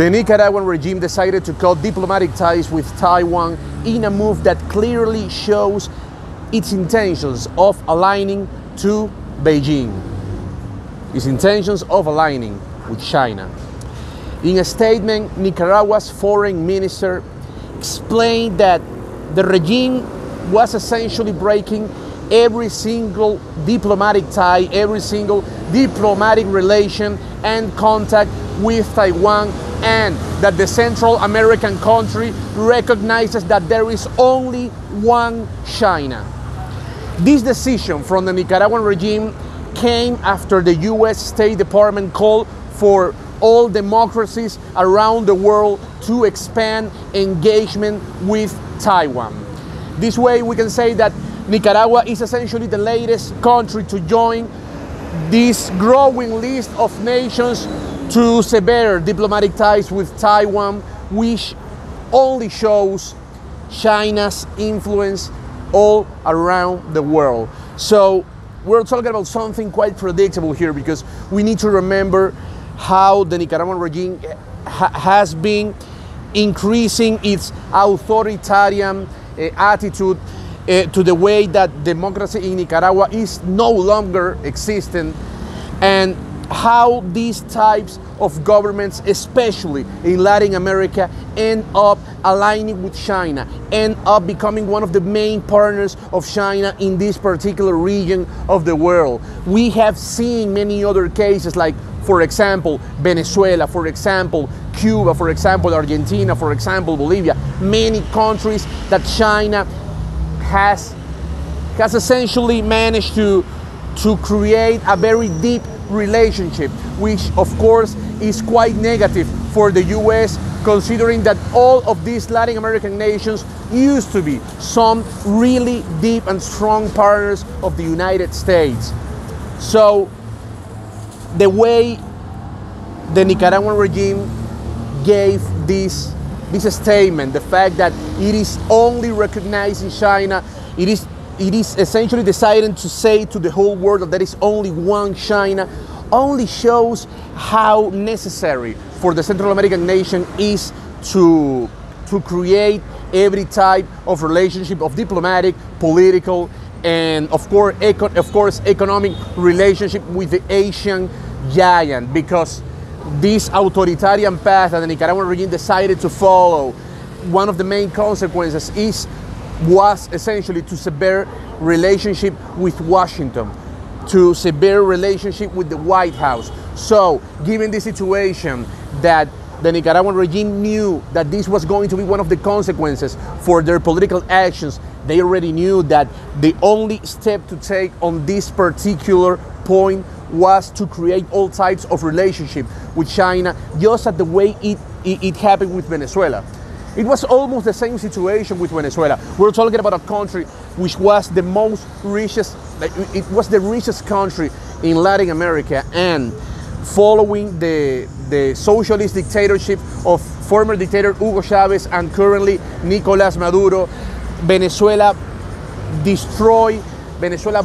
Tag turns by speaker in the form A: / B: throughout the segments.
A: The Nicaraguan regime decided to cut diplomatic ties with Taiwan in a move that clearly shows its intentions of aligning to Beijing, its intentions of aligning with China. In a statement, Nicaragua's foreign minister explained that the regime was essentially breaking every single diplomatic tie, every single diplomatic relation and contact with Taiwan, and that the Central American country recognizes that there is only one China. This decision from the Nicaraguan regime came after the US State Department called for all democracies around the world to expand engagement with Taiwan. This way we can say that Nicaragua is essentially the latest country to join this growing list of nations to sever diplomatic ties with Taiwan, which only shows China's influence all around the world. So we're talking about something quite predictable here, because we need to remember how the Nicaraguan regime has been increasing its authoritarian attitude to the way that democracy in Nicaragua is no longer existent, and how these types of governments, especially in Latin America, end up aligning with China, end up becoming one of the main partners of China in this particular region of the world. We have seen many other cases, like, for example, Venezuela, for example, Cuba, for example, Argentina, for example, Bolivia, many countries that China has essentially managed to create a very deep relationship, which of course is quite negative for the US, considering that all of these Latin American nations used to be some really deep and strong partners of the United States. So the way the Nicaraguan regime gave this statement, the fact that it is only recognizing China, it is essentially deciding to say to the whole world that there is only one China, only shows how necessary for the Central American nation is to create every type of relationship, of diplomatic, political, and of course economic relationship with the Asian giant, because this authoritarian path that the Nicaraguan regime decided to follow, one of the main consequences was essentially to sever relationship with Washington, to sever relationship with the White House. So, given the situation that the Nicaraguan regime knew that this was going to be one of the consequences for their political actions, they already knew that the only step to take on this particular point was to create all types of relationship with China, just as the way it happened with Venezuela. It was almost the same situation with Venezuela. We're talking about a country which was the richest country in Latin America, and following the socialist dictatorship of former dictator Hugo Chavez and currently Nicolás Maduro, Venezuela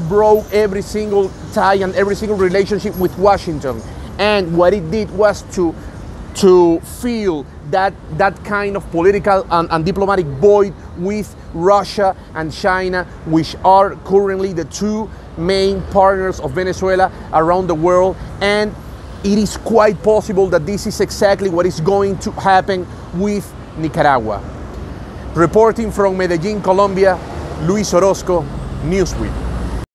A: broke every single tie and every single relationship with Washington. And what it did was to fill that kind of political and diplomatic void with Russia and China, which are currently the two main partners of Venezuela around the world. And it is quite possible that this is exactly what is going to happen with Nicaragua. Reporting from Medellin, Colombia, Luis Orozco, Newsweek.